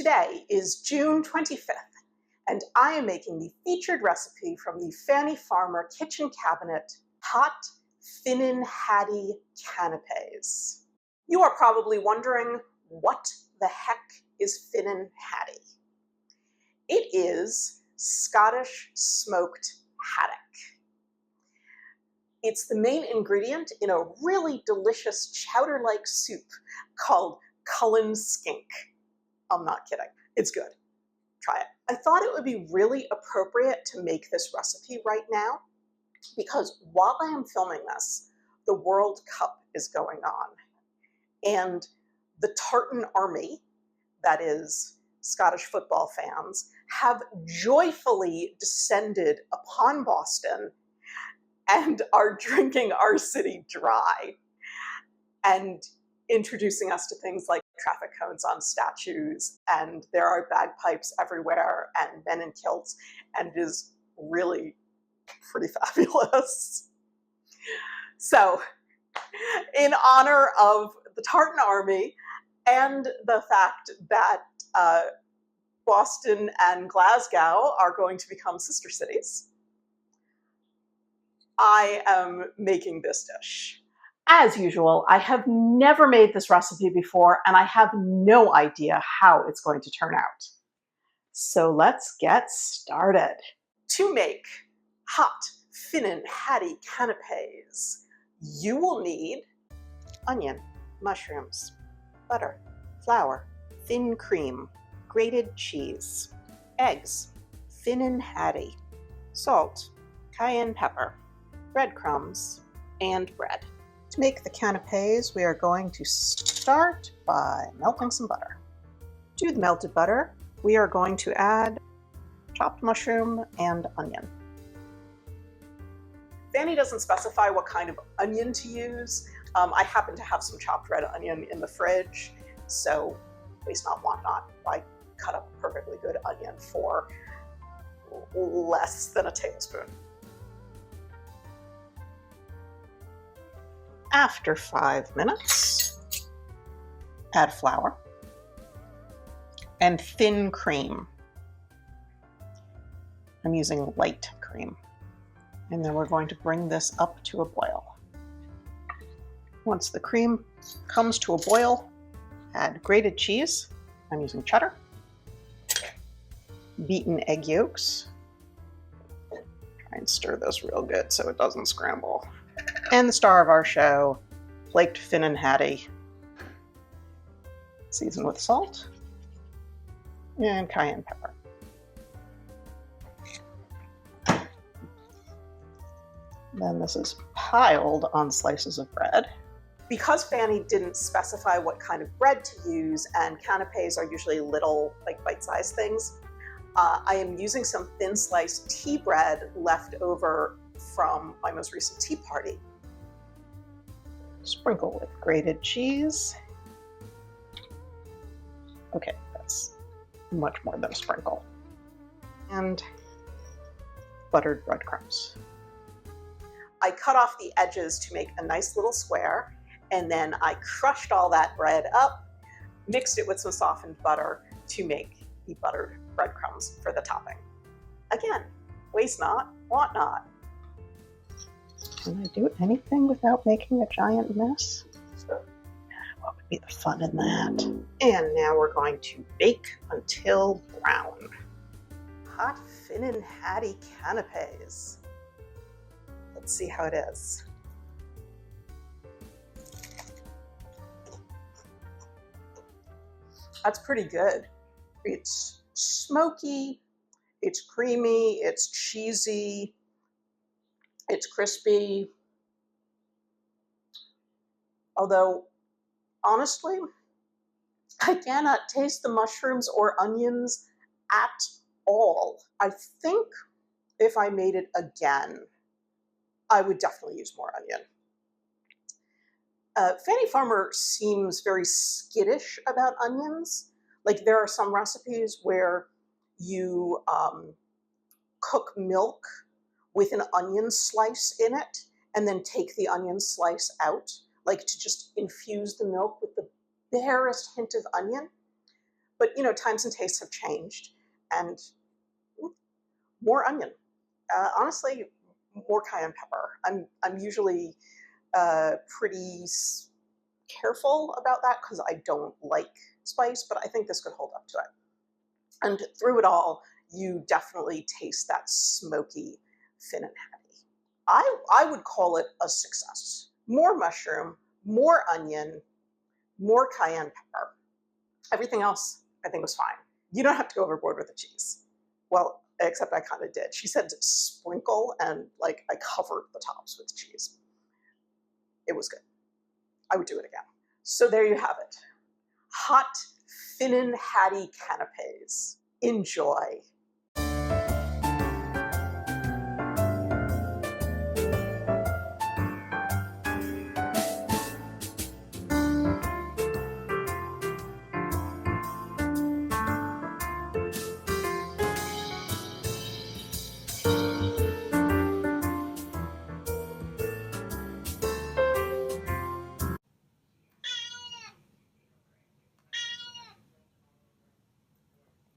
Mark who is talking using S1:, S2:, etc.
S1: Today is June 25th, and I am making the featured recipe from the Fannie Farmer Kitchen Cabinet, Hot Finnan Haddie Canapés. You are probably wondering, what the heck is Finnan Haddie? It is Scottish smoked haddock. It's the main ingredient in a really delicious chowder-like soup called Cullen Skink. I'm not kidding. It's good. Try it. I thought it would be really appropriate to make this recipe right now because while I am filming this, the World Cup is going on. And the Tartan Army, that is Scottish football fans, have joyfully descended upon Boston and are drinking our city dry and introducing us to things like traffic cones on statues, and there are bagpipes everywhere and men in kilts, and it is really pretty fabulous. So, in honor of the Tartan Army and the fact that Boston and Glasgow are going to become sister cities, I am making this dish. As usual, I have never made this recipe before, and I have no idea how it's going to turn out. So let's get started. To make Hot Finnan Haddie Canapés, you will need onion, mushrooms, butter, flour, thin cream, grated cheese, eggs, Finnan Haddie, salt, cayenne pepper, breadcrumbs, and bread. To make the canapés, we are going to start by melting some butter. To the melted butter, we are going to add chopped mushroom and onion. Fannie doesn't specify what kind of onion to use. I happen to have some chopped red onion in the fridge, so waste not, want not. I cut up a perfectly good onion for less than a tablespoon. After 5 minutes, add flour and thin cream. I'm using light cream. And then we're going to bring this up to a boil. Once the cream comes to a boil, add grated cheese. I'm using cheddar. Beaten egg yolks. Try and stir those real good so it doesn't scramble. And the star of our show, flaked Finnan Haddie. Season with salt and cayenne pepper. Then this is piled on slices of bread. Because Fannie didn't specify what kind of bread to use, and canapés are usually little, like bite-sized things, I am using some thin sliced tea bread left over from my most recent tea party. Sprinkle with grated cheese. Okay, that's much more than a sprinkle. And buttered breadcrumbs. I cut off the edges to make a nice little square, and then I crushed all that bread up, mixed it with some softened butter to make the buttered breadcrumbs for the topping. Again, waste not, want not. Can I do anything without making a giant mess? What would be the fun in that? And now we're going to bake until brown. Hot Finnan Haddie Canapés. Let's see how it is. That's pretty good. It's smoky, it's creamy, it's cheesy, it's crispy. Although, honestly, I cannot taste the mushrooms or onions at all. I think if I made it again, I would definitely use more onion. Fannie Farmer seems very skittish about onions. Like, there are some recipes where you cook milk with an onion slice in it and then take the onion slice out, like to just infuse the milk with the barest hint of onion. But you know, times and tastes have changed, and more onion. Honestly, more cayenne pepper. I'm usually pretty careful about that because I don't like spice, but I think this could hold up to it. And through it all, you definitely taste that smoky Finnan Haddie. I would call it a success. More mushroom, more onion, more cayenne pepper. Everything else I think was fine. You don't have to go overboard with the cheese. Well, except I kind of did. She said sprinkle, and like I covered the tops with cheese. It was good. I would do it again. So there you have it. Hot Finnan Haddie Canapés. Enjoy.